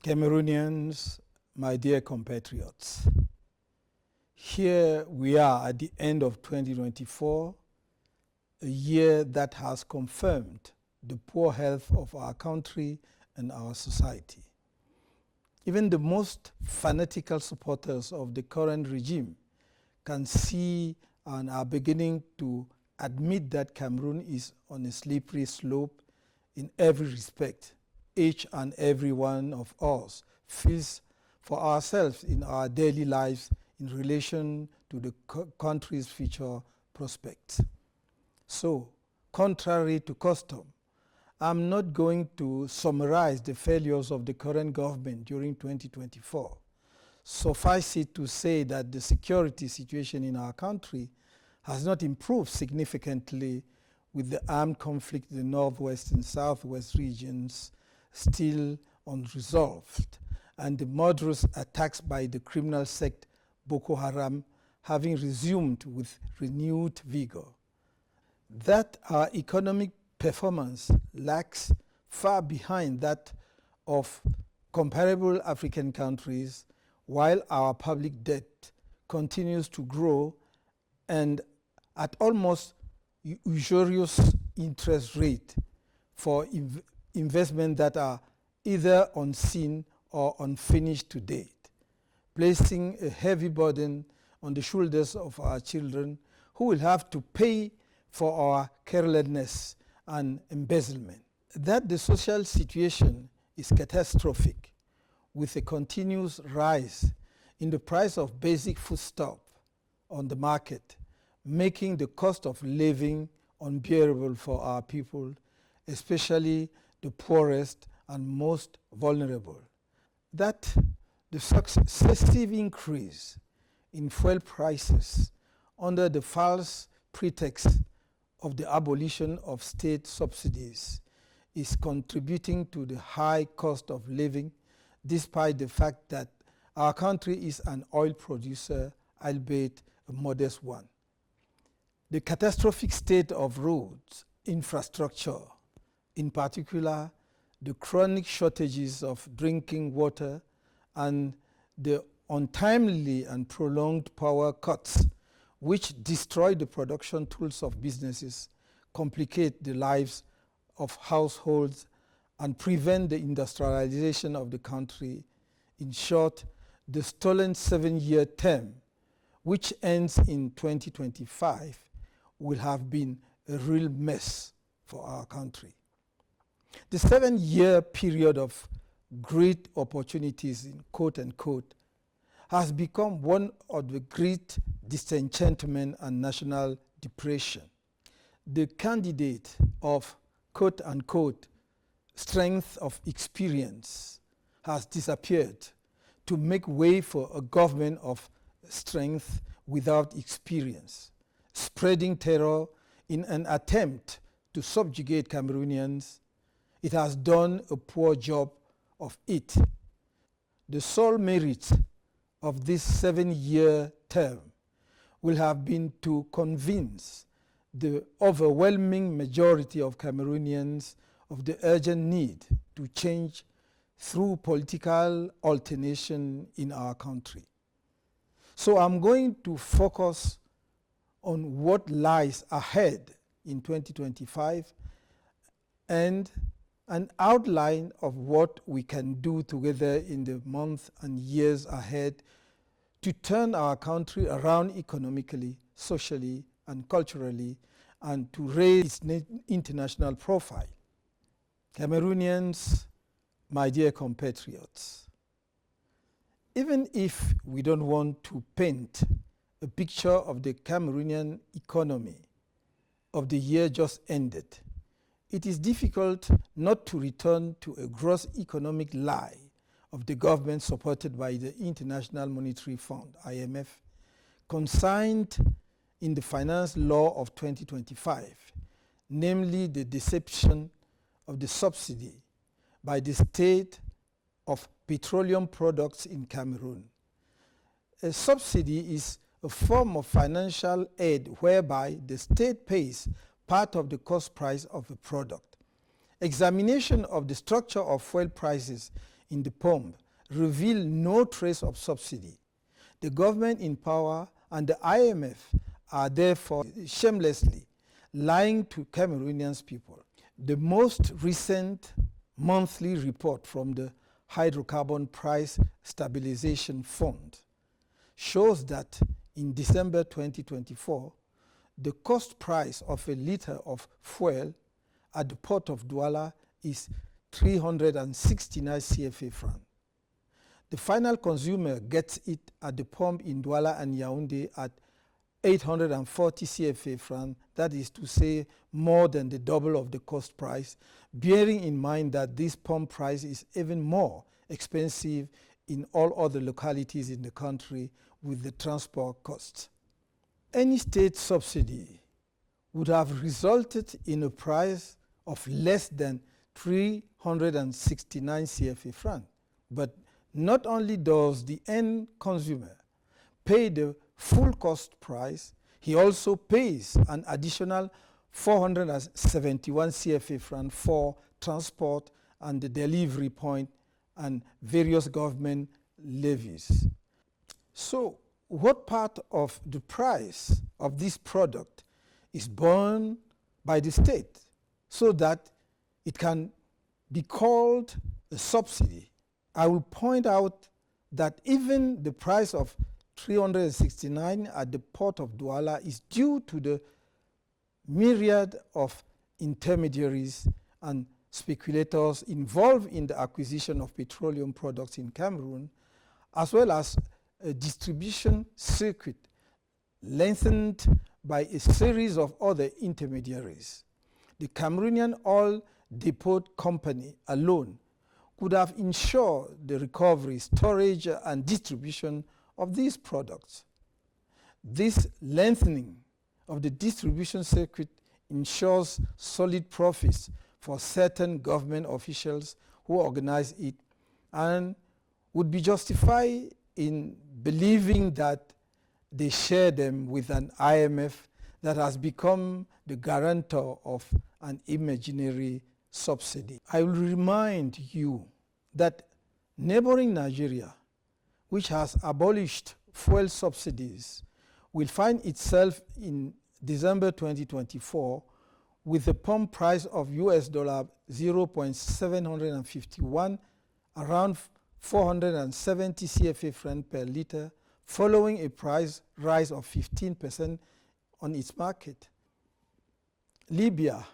Cameroonians, my dear compatriots, here we are at the end of 2024, a year that has confirmed the poor health of our country and our society. Even the most fanatical supporters of the current regime can see and are beginning to admit that Cameroon is on a slippery slope in every respect. Each and every one of us feels for ourselves in our daily lives in relation to the country's future prospects. So, contrary to custom, I'm not going to summarize the failures of the current government during 2024. Suffice it to say that the security situation in our country has not improved significantly, with the armed conflict in the northwest and southwest regions still unresolved, and the murderous attacks by the criminal sect Boko Haram having resumed with renewed vigor. That our economic performance lags far behind that of comparable African countries, while our public debt continues to grow and at almost usurious interest rate for investment that are either unseen or unfinished to date, placing a heavy burden on the shoulders of our children, who will have to pay for our carelessness and embezzlement. That the social situation is catastrophic, with a continuous rise in the price of basic foodstuff on the market, making the cost of living unbearable for our people, especially the poorest and most vulnerable. That the successive increase in fuel prices under the false pretext of the abolition of state subsidies is contributing to the high cost of living, despite the fact that our country is an oil producer, albeit a modest one. The catastrophic state of roads infrastructure, in particular the chronic shortages of drinking water and the untimely and prolonged power cuts, which destroy the production tools of businesses, complicate the lives of households, and prevent the industrialization of the country. In short, the stolen 7-year term, which ends in 2025, will have been a real mess for our country. The 7-year period of great opportunities, in quote unquote, has become one of the great disenchantment and national depression. The candidate of quote unquote strength of experience has disappeared to make way for a government of strength without experience, spreading terror in an attempt to subjugate Cameroonians. It has done a poor job of it. The sole merit of this 7-year term will have been to convince the overwhelming majority of Cameroonians of the urgent need to change through political alternation in our country. So I'm going to focus on what lies ahead in 2025 and an outline of what we can do together in the months and years ahead to turn our country around economically, socially, and culturally, and to raise its international profile. Cameroonians, my dear compatriots, even if we don't want to paint a picture of the Cameroonian economy of the year just ended, it is difficult not to return to a gross economic lie of the government supported by the International Monetary Fund, IMF, consigned in the Finance Law of 2025, namely the deception of the subsidy by the state of petroleum products in Cameroon. A subsidy is a form of financial aid whereby the state pays part of the cost price of a product. Examination of the structure of fuel prices in the pump reveal no trace of subsidy. The government in power and the IMF are therefore shamelessly lying to Cameroonians people. The most recent monthly report from the Hydrocarbon Price Stabilization Fund shows that in December 2024, the cost price of a liter of fuel at the port of Douala is 369 CFA francs. The final consumer gets it at the pump in Douala and Yaoundé at 840 CFA francs, that is to say more than the double of the cost price, bearing in mind that this pump price is even more expensive in all other localities in the country with the transport costs. Any state subsidy would have resulted in a price of less than 369 CFA francs. But not only does the end consumer pay the full cost price, he also pays an additional 471 CFA francs for transport and the delivery point and various government levies. So, what part of the price of this product is borne by the state so that it can be called a subsidy? I will point out that even the price of 369 at the port of Douala is due to the myriad of intermediaries and speculators involved in the acquisition of petroleum products in Cameroon, as well as a distribution circuit lengthened by a series of other intermediaries. The Cameroonian Oil Depot Company alone could have ensured the recovery, storage, and distribution of these products. This lengthening of the distribution circuit ensures solid profits for certain government officials who organize it and would be justified in believing that they share them with an IMF that has become the guarantor of an imaginary subsidy. I will remind you that neighboring Nigeria, which has abolished fuel subsidies, will find itself in December 2024 with a pump price of US $0.751, around 470 CFA francs per liter, following a price rise of 15% on its market. Libya,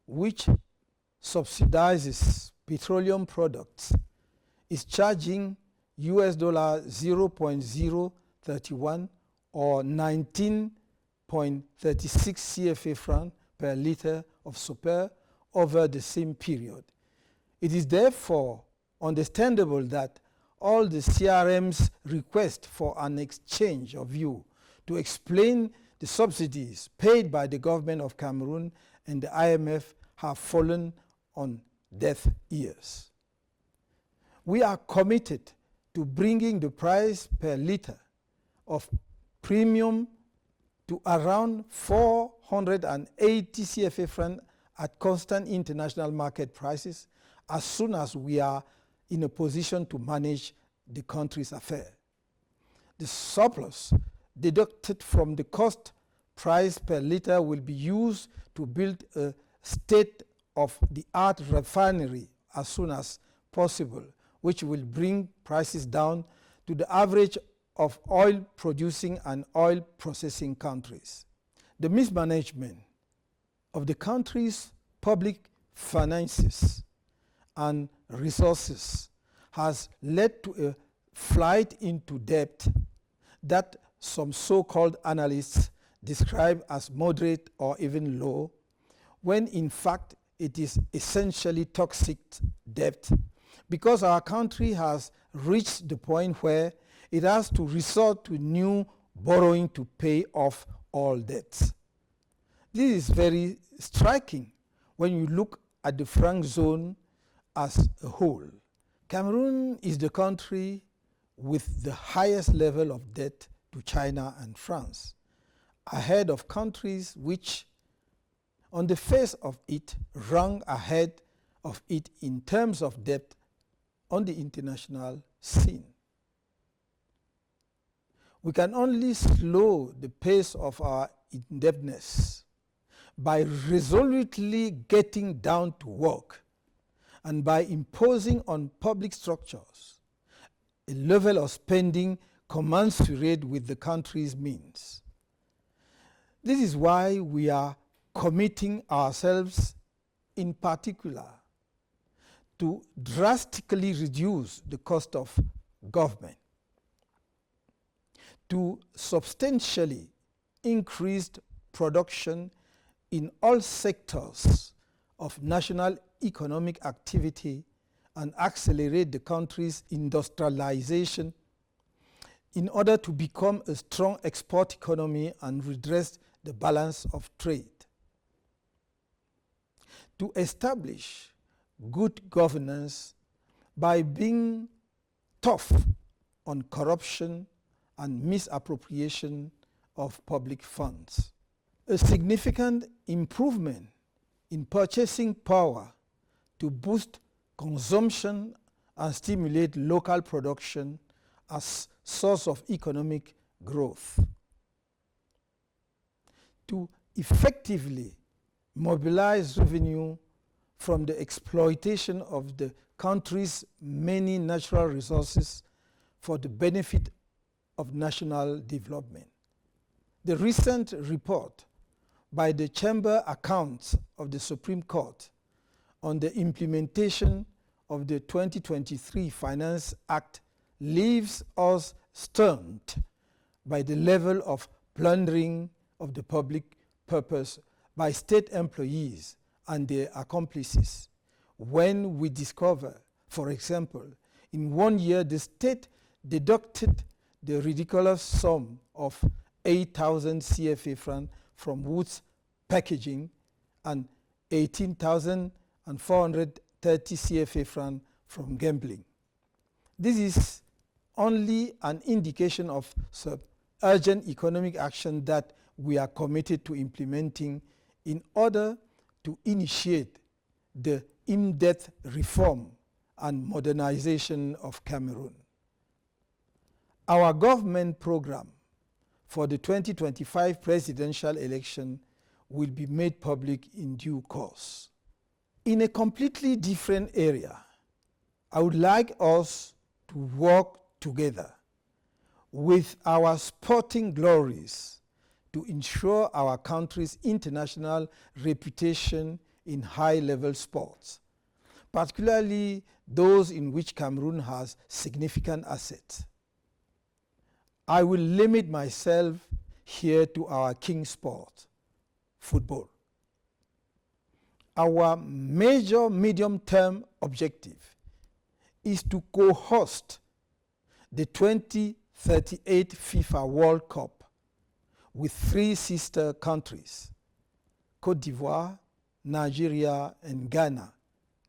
which subsidizes petroleum products, is charging US $0.031 or 19.36 CFA francs per liter of super over the same period. It is therefore understandable that all the CRM's request for an exchange of view to explain the subsidies paid by the government of Cameroon and the IMF have fallen on deaf ears. We are committed to bringing the price per liter of premium to around 480 CFA francs at constant international market prices as soon as we are in a position to manage the country's affairs. The surplus deducted from the cost price per liter will be used to build a state-of-the-art refinery as soon as possible, which will bring prices down to the average of oil-producing and oil-processing countries. The mismanagement of the country's public finances and resources has led to a flight into debt that some so-called analysts describe as moderate or even low, when in fact it is essentially toxic debt, because our country has reached the point where it has to resort to new borrowing to pay off all debts. This is very striking when you look at the franc zone as a whole. Cameroon is the country with the highest level of debt to China and France, ahead of countries which, on the face of it, rank ahead of it in terms of debt on the international scene. We can only slow the pace of our indebtedness by resolutely getting down to work and by imposing on public structures a level of spending commensurate with the country's means. This is why we are committing ourselves in particular to drastically reduce the cost of government, to substantially increase production in all sectors of national economic activity and accelerate the country's industrialization in order to become a strong export economy and redress the balance of trade. To establish good governance by being tough on corruption and misappropriation of public funds. A significant improvement in purchasing power to boost consumption and stimulate local production as source of economic growth. To effectively mobilize revenue from the exploitation of the country's many natural resources for the benefit of national development. The recent report by the Chamber Accounts of the Supreme Court on the implementation of the 2023 Finance Act leaves us stunned by the level of plundering of the public purpose by state employees and their accomplices. When we discover, for example, in 1 year the state deducted the ridiculous sum of 8,000 CFA francs from woods packaging and 18,430 CFA francs from gambling. This is only an indication of some urgent economic action that we are committed to implementing in order to initiate the in-depth reform and modernization of Cameroon. Our government program for the 2025 presidential election will be made public in due course. In a completely different area, I would like us to work together with our sporting glories to ensure our country's international reputation in high-level sports, particularly those in which Cameroon has significant assets. I will limit myself here to our king sport, football. Our major medium-term objective is to co-host the 2038 FIFA World Cup with 3 sister countries, Côte d'Ivoire, Nigeria, and Ghana.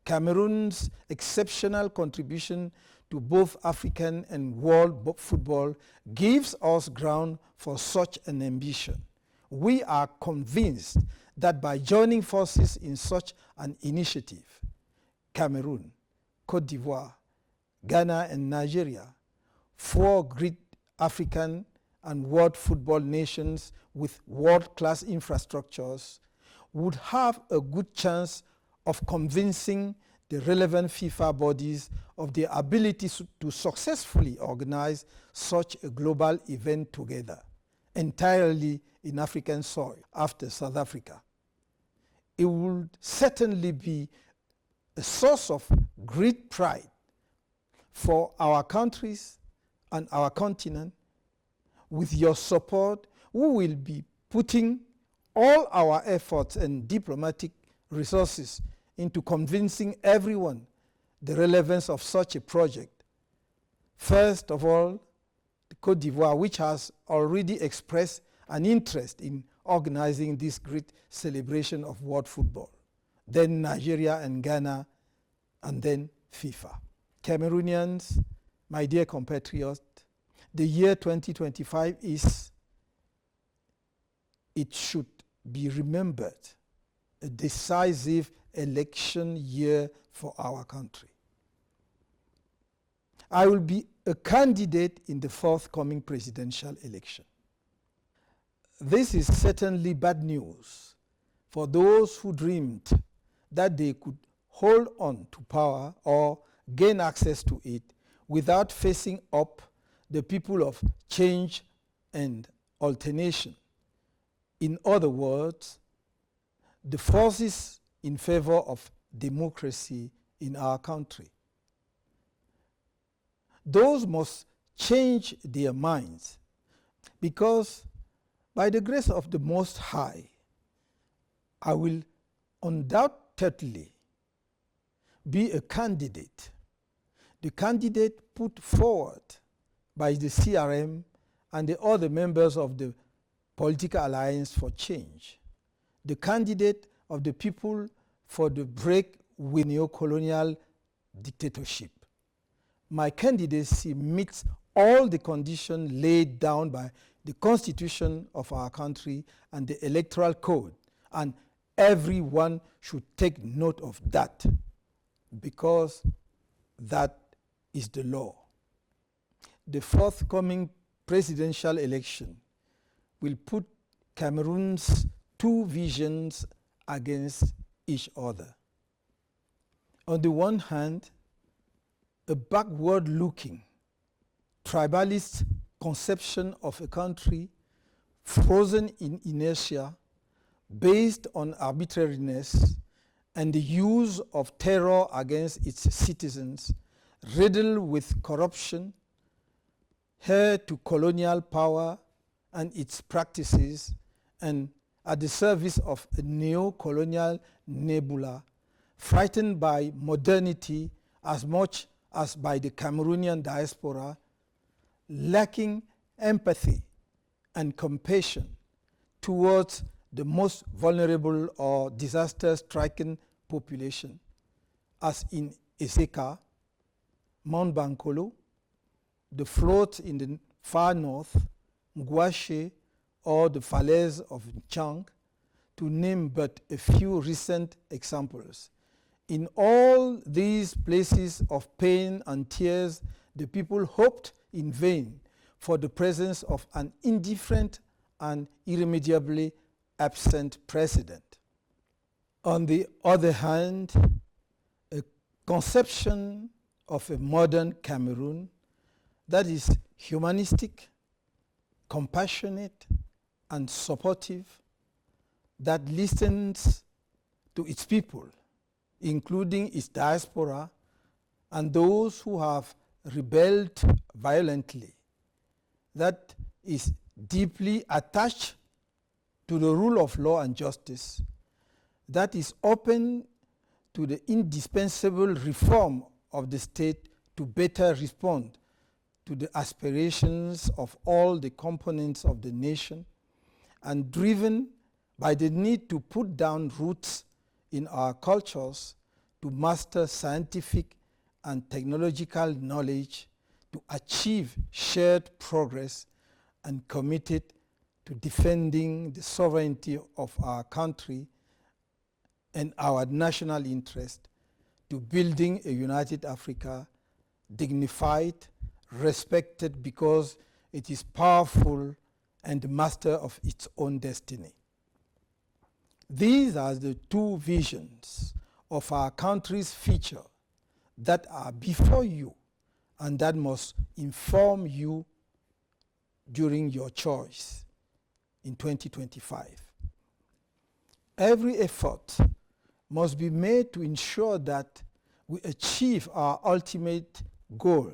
Cameroon's exceptional contribution to both African and world football gives us ground for such an ambition. We are convinced that by joining forces in such an initiative, Cameroon, Côte d'Ivoire, Ghana, and Nigeria, 4 great African and world football nations with world-class infrastructures, would have a good chance of convincing the relevant FIFA bodies of their ability to successfully organize such a global event together, entirely in African soil after South Africa. It would certainly be a source of great pride for our countries and our continent. With your support, we will be putting all our efforts and diplomatic resources into convincing everyone the relevance of such a project. First of all, the Côte d'Ivoire, which has already expressed an interest in organizing this great celebration of world football. Then Nigeria and Ghana, and then FIFA. Cameroonians, my dear compatriots, the year 2025 it should be remembered, a decisive election year for our country. I will be a candidate in the forthcoming presidential election. This is certainly bad news for those who dreamed that they could hold on to power or gain access to it without facing up the people of change and alternation. In other words, the forces in favor of democracy in our country. Those must change their minds, because by the grace of the Most High, I will undoubtedly be a candidate, the candidate put forward by the CRM and the other members of the Political Alliance for Change, the candidate of the people for the break with neo-colonial dictatorship. My candidacy meets all the conditions laid down by the Constitution of our country and the Electoral Code, and everyone should take note of that, because that is the law. The forthcoming presidential election will put Cameroon's two visions against each other. On the one hand, a backward-looking, tribalist conception of a country frozen in inertia, based on arbitrariness and the use of terror against its citizens, riddled with corruption, heir to colonial power and its practices, and at the service of a neo-colonial nebula, frightened by modernity as much as by the Cameroonian diaspora, lacking empathy and compassion towards the most vulnerable or disaster-stricken population, as in Eseka, Mount Bankolo, the float in the far north, Ngwashe, or the falaise of Chang, to name but a few recent examples. In all these places of pain and tears, the people hoped in vain for the presence of an indifferent and irremediably absent president. On the other hand, a conception of a modern Cameroon that is humanistic, compassionate, and supportive, that listens to its people, including its diaspora and those who have rebelled violently, that is deeply attached to the rule of law and justice, that is open to the indispensable reform of the state to better respond to the aspirations of all the components of the nation, and driven by the need to put down roots in our cultures to master scientific and technological knowledge to achieve shared progress, and committed to defending the sovereignty of our country and our national interest, to building a united Africa, dignified, respected because it is powerful and master of its own destiny. These are the two visions of our country's future that are before you and that must inform you during your choice in 2025. Every effort must be made to ensure that we achieve our ultimate goal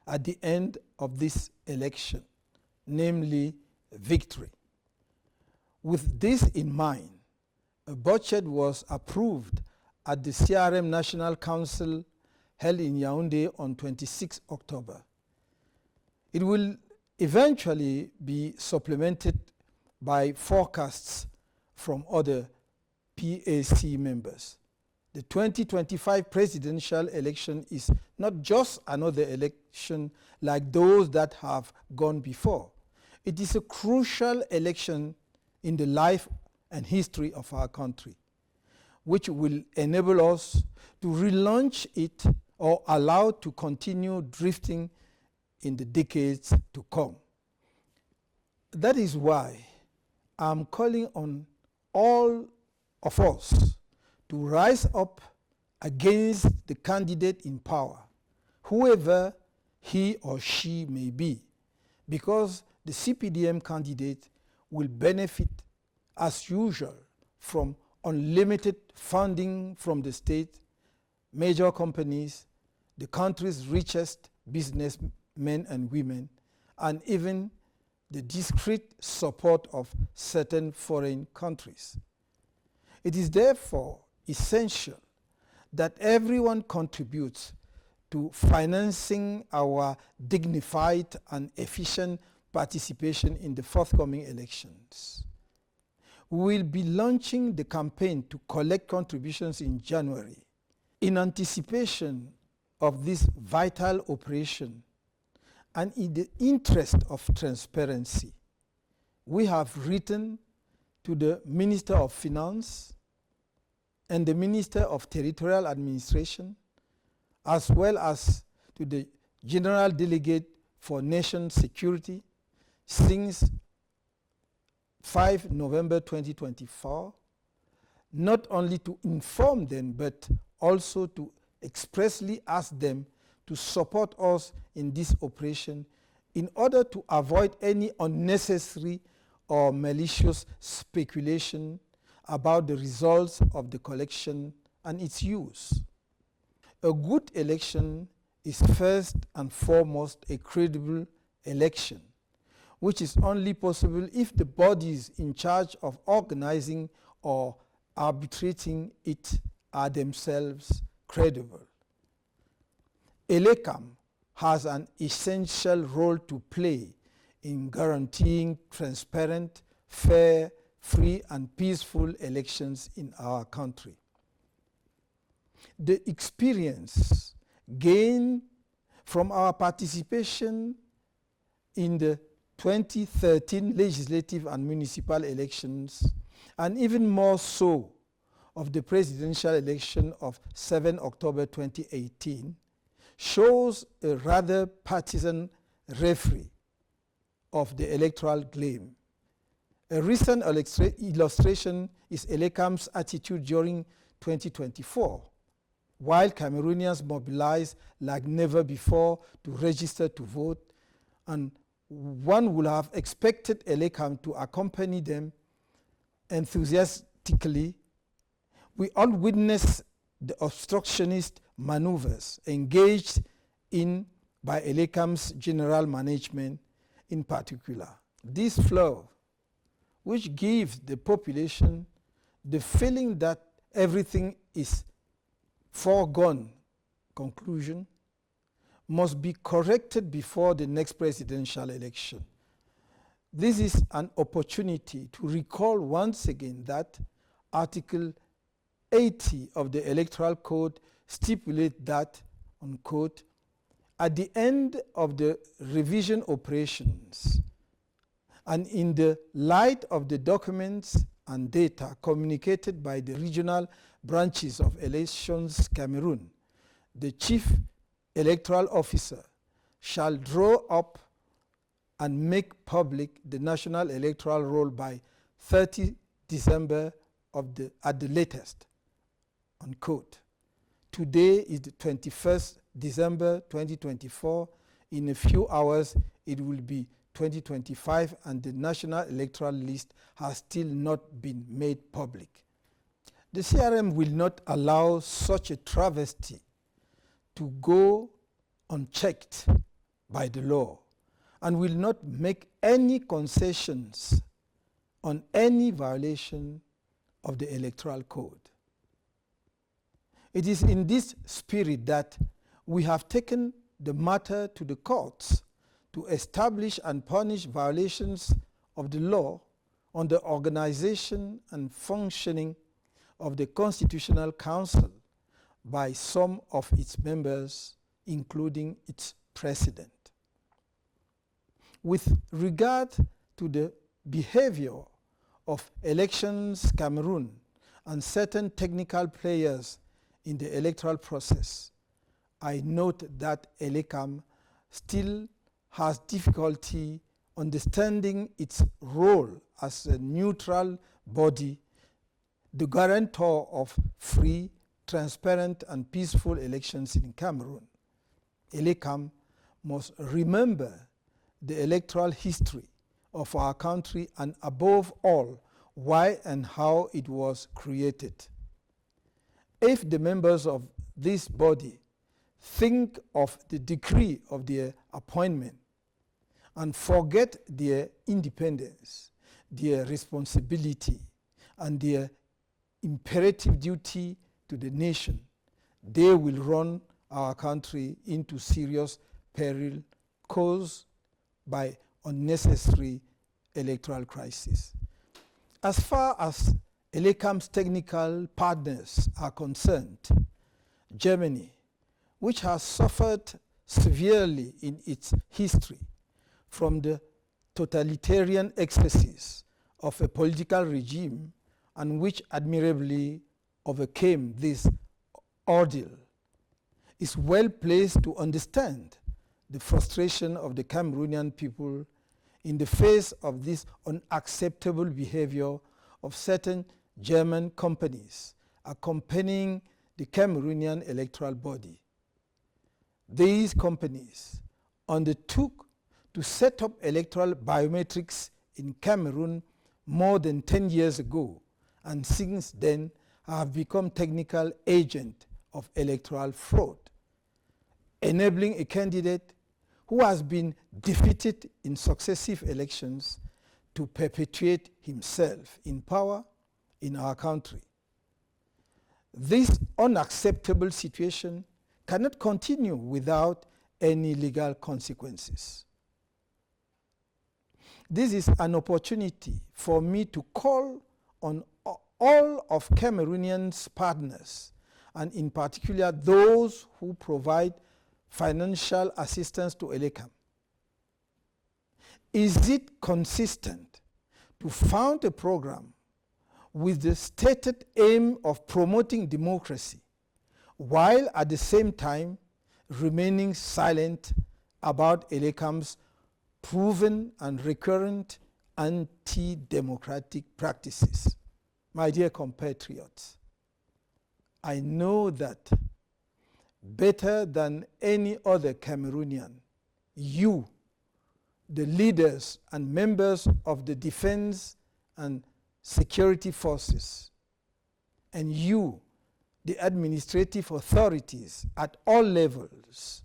at the end of this election, namely victory. With this in mind, a budget was approved at the CRM National Council held in Yaoundé on 26 October. It will eventually be supplemented by forecasts from other PAC members. The 2025 presidential election is not just another election like those that have gone before. It is a crucial election in the life and history of our country, which will enable us to relaunch it or allowed to continue drifting in the decades to come. That is why I'm calling on all of us to rise up against the candidate in power, whoever he or she may be, because the CPDM candidate will benefit, as usual, from unlimited funding from the state, major companies, the country's richest businessmen and women, and even the discreet support of certain foreign countries. It is therefore essential that everyone contributes to financing our dignified and efficient participation in the forthcoming elections. We will be launching the campaign to collect contributions in January. In anticipation of this vital operation and in the interest of transparency, we have written to the Minister of Finance and the Minister of Territorial Administration, as well as to the General Delegate for Nation Security since 5 November 2024, not only to inform them, but also to expressly ask them to support us in this operation in order to avoid any unnecessary or malicious speculation about the results of the collection and its use. A good election is first and foremost a credible election, which is only possible if the bodies in charge of organizing or arbitrating it are themselves credible. ELECAM has an essential role to play in guaranteeing transparent, fair, free and peaceful elections in our country. The experience gained from our participation in the 2013 legislative and municipal elections, and even more so of the presidential election of 7 October 2018, shows a rather partisan referee of the electoral game. A recent illustration is ELECAM's attitude during 2024, while Cameroonians mobilized like never before to register to vote, and one would have expected ELECAM to accompany them enthusiastically. We all witnessed the obstructionist maneuvers engaged in by ELECAM's general management in particular. This flow, which gives the population the feeling that everything is foregone conclusion, must be corrected before the next presidential election. This is an opportunity to recall once again that Article 80 of the Electoral Code stipulates that, unquote, at the end of the revision operations and in the light of the documents and data communicated by the regional branches of Elections Cameroon, the Chief Electoral Officer shall draw up and make public the National Electoral Roll by 30 December at the latest, unquote. Today is the 21st December 2024. In a few hours, it will be 2025, and the National Electoral List has still not been made public. The CRM will not allow such a travesty to go unchecked by the law, and will not make any concessions on any violation of the Electoral Code. It is in this spirit that we have taken the matter to the courts to establish and punish violations of the law on the organization and functioning of the Constitutional Council by some of its members, including its president. With regard to the behavior of Elections Cameroon and certain technical players in the electoral process, I note that ELECAM still has difficulty understanding its role as a neutral body, the guarantor of free, transparent, and peaceful elections in Cameroon. ELECAM must remember the electoral history of our country and, above all, why and how it was created. If the members of this body think of the degree of their appointment and forget their independence, their responsibility, and their imperative duty to the nation, they will run our country into serious peril caused by unnecessary electoral crisis. As far as ELECAM's technical partners are concerned, Germany, which has suffered severely in its history from the totalitarian excesses of a political regime and which admirably overcame this ordeal, is well placed to understand the frustration of the Cameroonian people in the face of this unacceptable behavior of certain German companies accompanying the Cameroonian electoral body. These companies undertook to set up electoral biometrics in Cameroon more than 10 years ago, and since then have become technical agents of electoral fraud, enabling a candidate who has been defeated in successive elections to perpetuate himself in power in our country. This unacceptable situation cannot continue without any legal consequences. This is an opportunity for me to call on all of Cameroonians' partners, and in particular those who provide financial assistance to ELECAM. Is it consistent to found a program with the stated aim of promoting democracy, while at the same time remaining silent about ELECAM's proven and recurrent anti-democratic practices? My dear compatriots, I know that better than any other Cameroonian, you, the leaders and members of the defense and security forces, and you, the administrative authorities at all levels,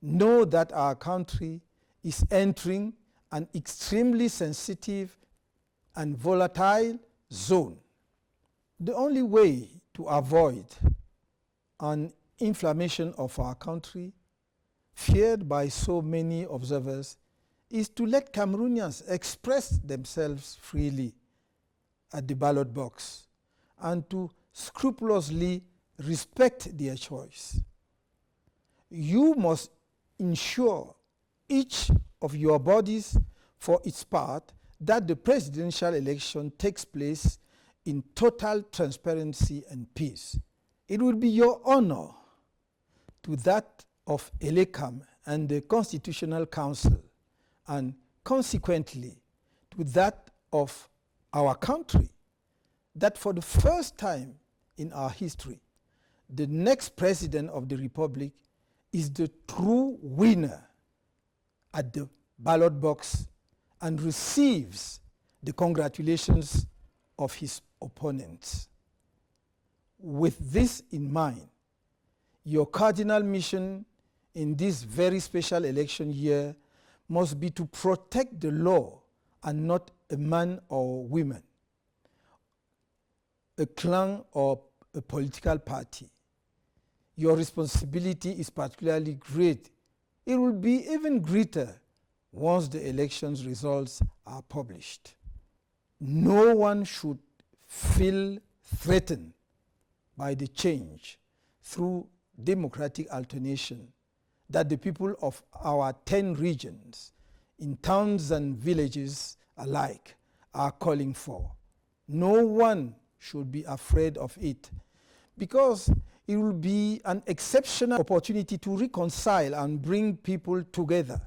know that our country is entering an extremely sensitive and volatile zone. The only way to avoid an inflammation of our country, feared by so many observers, is to let Cameroonians express themselves freely at the ballot box and to scrupulously respect their choice. You must ensure, each of your bodies for its part, that the presidential election takes place in total transparency and peace. It will be your honor, to that of ELECAM and the Constitutional Council, and consequently to that of our country, that for the first time in our history, the next president of the Republic is the true winner at the ballot box and receives the congratulations of his opponents. With this in mind, your cardinal mission in this very special election year must be to protect the law and not a man or woman, a clan or a political party. Your responsibility is particularly great. It will be even greater once the election's results are published. No one should feel threatened by the change through democratic alternation that the people of our 10 regions, in towns and villages alike, are calling for. No one should be afraid of it, because it will be an exceptional opportunity to reconcile and bring people together,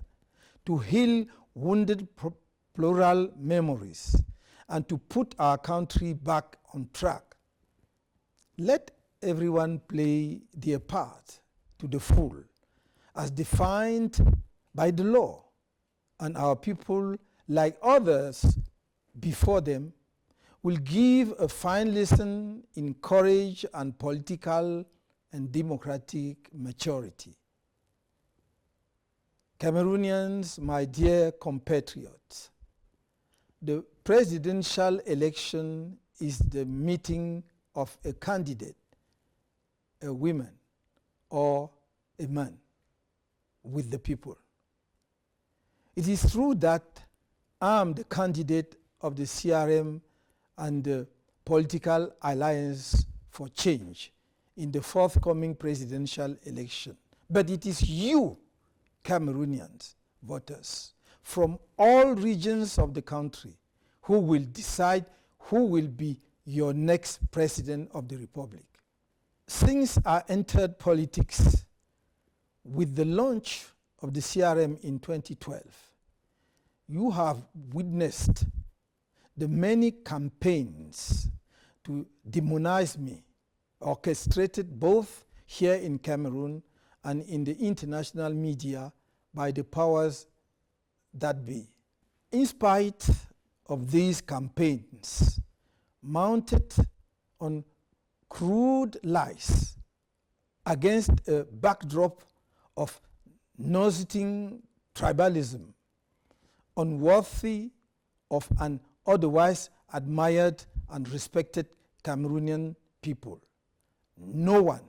to heal wounded plural memories, and to put our country back on track. Let everyone play their part to the full, as defined by the law, and our people, like others before them, will give a fine lesson in courage and political and democratic maturity. Cameroonians, my dear compatriots, the presidential election is the meeting of a candidate, a woman, or a man with the people. It is true that I am the candidate of the CRM and the Political Alliance for Change in the forthcoming presidential election. But it is you, Cameroonians, voters, from all regions of the country, who will decide who will be your next president of the Republic. Since I entered politics with the launch of the CRM in 2012, you have witnessed the many campaigns to demonize me, orchestrated both here in Cameroon and in the international media by the powers that be. In spite of these campaigns, mounted on crude lies against a backdrop of nauseating tribalism, unworthy of an otherwise admired and respected Cameroonian people. No one,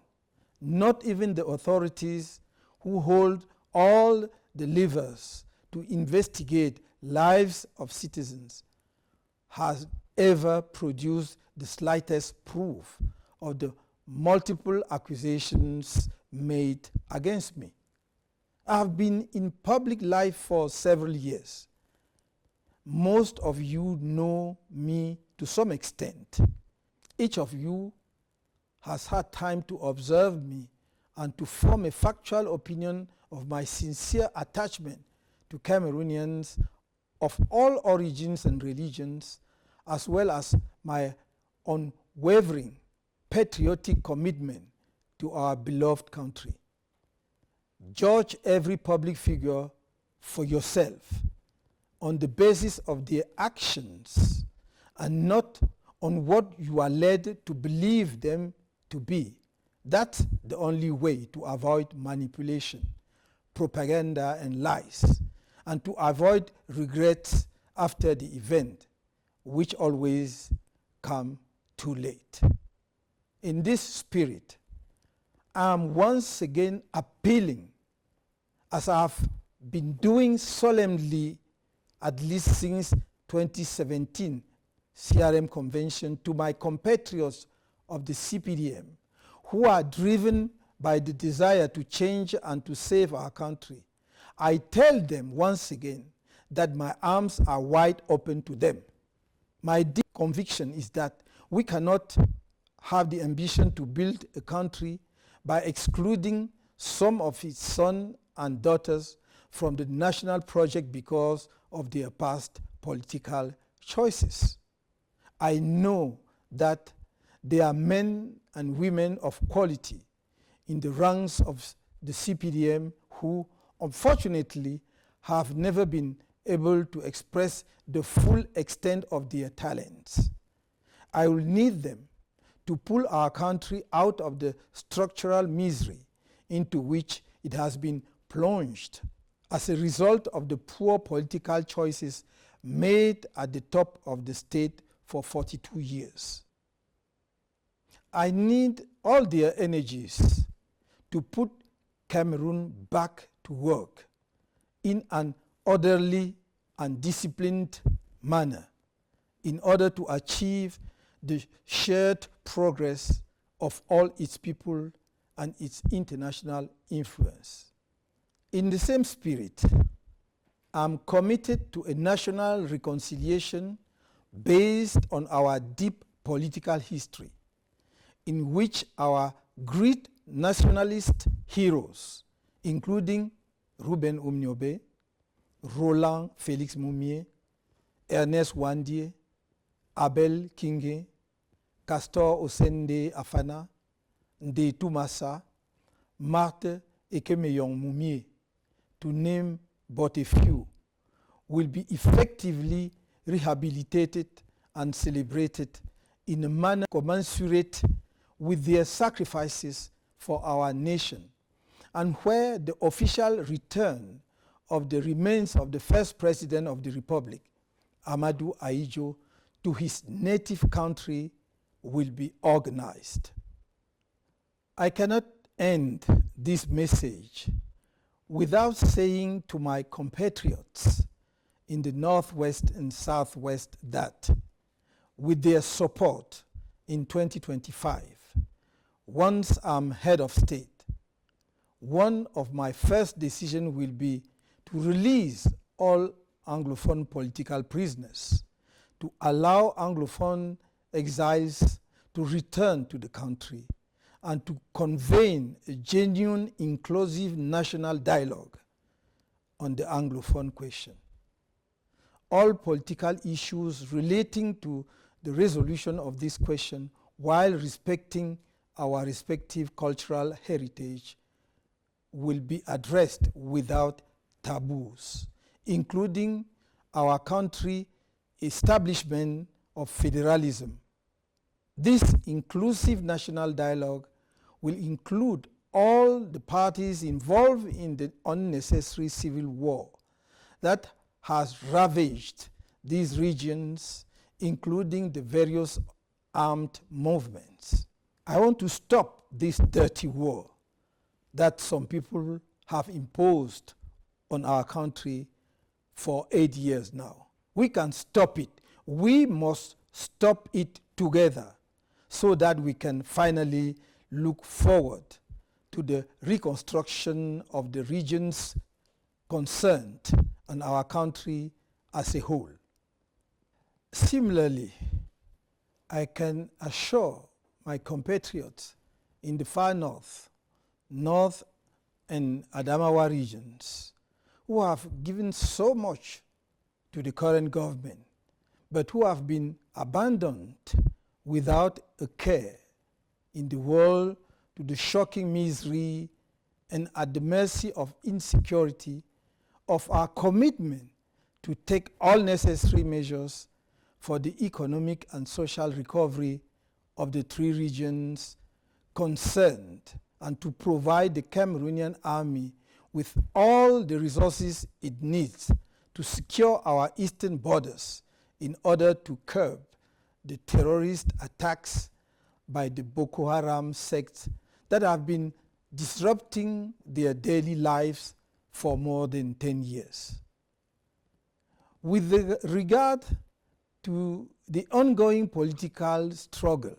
not even the authorities who hold all the levers to investigate lives of citizens, has ever produced the slightest proof of the multiple accusations made against me. I have been in public life for several years. Most of you know me to some extent. Each of you has had time to observe me and to form a factual opinion of my sincere attachment to Cameroonians of all origins and religions, as well as my unwavering patriotic commitment to our beloved country. Judge every public figure for yourself on the basis of their actions and not on what you are led to believe them to be. That's the only way to avoid manipulation, propaganda, and lies, and to avoid regrets after the event, which always come too late. In this spirit, I am once again appealing, as I have been doing solemnly at least since 2017 CRM convention, to my compatriots of the CPDM, who are driven by the desire to change and to save our country. I tell them once again that my arms are wide open to them. My deep conviction is that we cannot have the ambition to build a country by excluding some of its sons and daughters from the national project because of their past political choices. I know that there are men and women of quality in the ranks of the CPDM who, unfortunately, have never been able to express the full extent of their talents. I will need them to pull our country out of the structural misery into which it has been plunged as a result of the poor political choices made at the top of the state for 42 years. I need all their energies to put Cameroon back to work in an orderly and disciplined manner in order to achieve the shared progress of all its people and its international influence. In the same spirit, I'm committed to a national reconciliation based on our deep political history, in which our great nationalist heroes, including Ruben Umniobe, Roland Félix Moumié, Ernest Wandier, Abel Kinge, Castor Osende Afana, Nde Tumasa, Marthe Ekemeyong Moumié, to name but a few, will be effectively rehabilitated and celebrated in a manner commensurate with their sacrifices for our nation, and where the official return of the remains of the first President of the Republic, Amadou Ahidjo, to his native country will be organized. I cannot end this message without saying to my compatriots in the Northwest and Southwest that, with their support in 2025, once I'm head of state, one of my first decisions will be to release all Anglophone political prisoners, to allow Anglophone exiles to return to the country, and to convene a genuine, inclusive national dialogue on the Anglophone question. All political issues relating to the resolution of this question, while respecting our respective cultural heritage, will be addressed without taboos, including our country establishment of federalism. This inclusive national dialogue will include all the parties involved in the unnecessary civil war that has ravaged these regions, including the various armed movements. I want to stop this dirty war that some people have imposed on our country for 8 years now. We can stop it. We must stop it together so that we can finally look forward to the reconstruction of the regions concerned and our country as a whole. Similarly, I can assure my compatriots in the far north, North and Adamawa regions, who have given so much to the current government, but who have been abandoned without a care in the world to the shocking misery and at the mercy of insecurity, of our commitment to take all necessary measures for the economic and social recovery of the three regions concerned, and to provide the Cameroonian army with all the resources it needs to secure our eastern borders in order to curb the terrorist attacks by the Boko Haram sect that have been disrupting their daily lives for more than 10 years. With regard to the ongoing political struggle,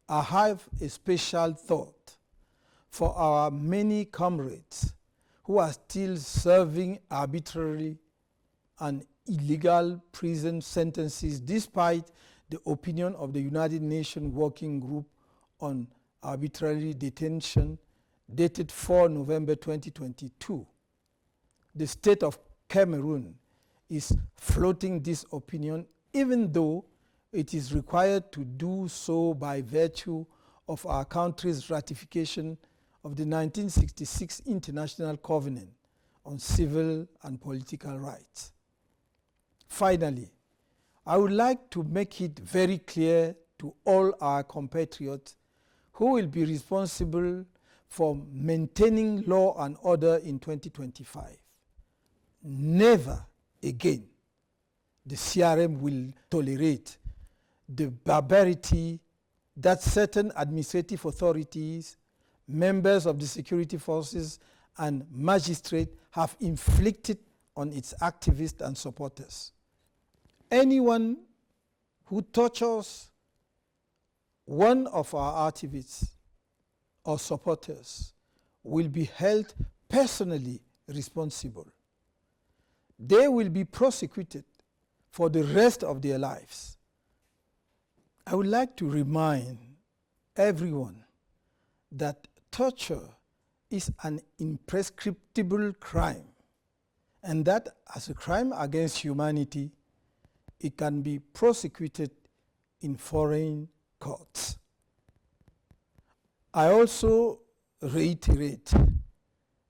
I have a special thought for our many comrades who are still serving arbitrary and illegal prison sentences despite the opinion of the United Nations Working Group on Arbitrary Detention dated 4 November 2022. The state of Cameroon is floating this opinion, even though it is required to do so by virtue of our country's ratification of the 1966 International Covenant on Civil and Political Rights. Finally, I would like to make it very clear to all our compatriots who will be responsible for maintaining law and order in 2025. Never again the CRM will tolerate the barbarity that certain administrative authorities, members of the security forces, and magistrates have inflicted on its activists and supporters. Anyone who tortures one of our activists or supporters will be held personally responsible. They will be prosecuted for the rest of their lives. I would like to remind everyone that torture is an imprescriptible crime, and that as a crime against humanity, it can be prosecuted in foreign courts. I also reiterate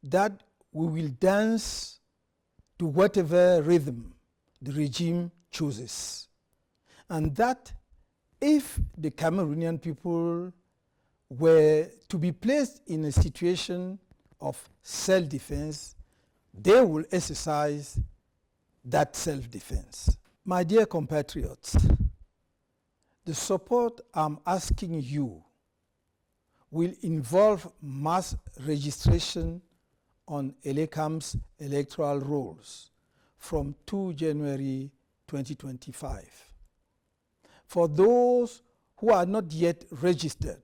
that we will dance to whatever rhythm the regime chooses, and that if the Cameroonian people were to be placed in a situation of self-defense, they will exercise that self-defense. My dear compatriots, the support I'm asking you will involve mass registration on ELECAM's electoral rolls from 2 January 2025. For those who are not yet registered,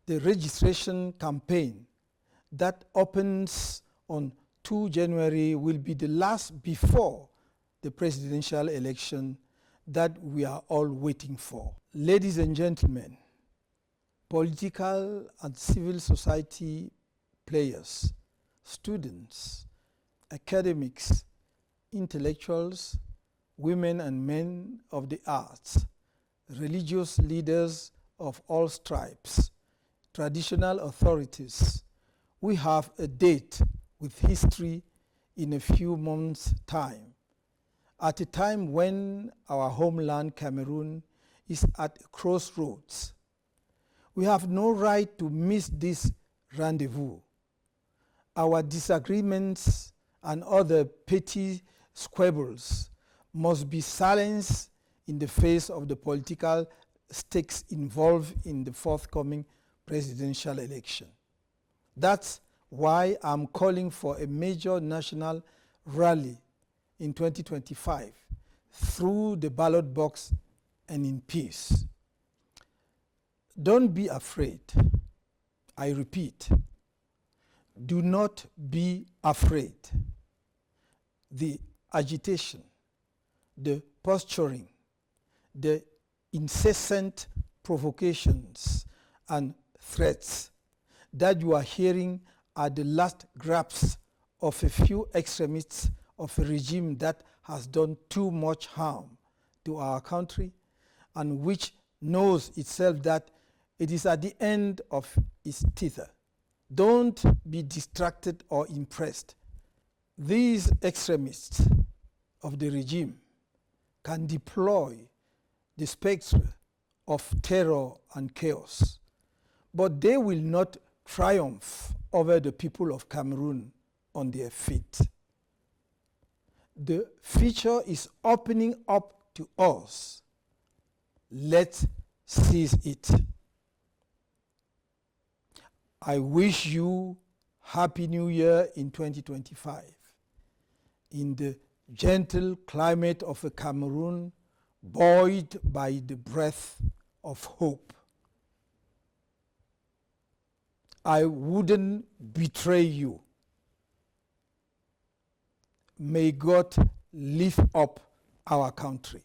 the registration campaign that opens on 2 January will be the last before the presidential election that we are all waiting for. Ladies and gentlemen, political and civil society players, students, academics, intellectuals, women and men of the arts, religious leaders of all stripes, traditional authorities, we have a date with history in a few months' time, at a time when our homeland Cameroon is at a crossroads. We have no right to miss this rendezvous. Our disagreements and other petty squabbles must be silenced in the face of the political stakes involved in the forthcoming presidential election. That's why I'm calling for a major national rally in 2025 through the ballot box and in peace. Don't be afraid. I repeat, do not be afraid. The agitation, the posturing, the incessant provocations and threats that you are hearing are the last grasps of a few extremists of a regime that has done too much harm to our country and which knows itself that it is at the end of its tether. Don't be distracted or impressed. These extremists of the regime can deploy the spectre of terror and chaos, but they will not triumph over the people of Cameroon on their feet. The future is opening up to us. Let's seize it. I wish you Happy New Year in 2025 in the gentle climate of a Cameroon buoyed by the breath of hope. I wouldn't betray you. May God lift up our country.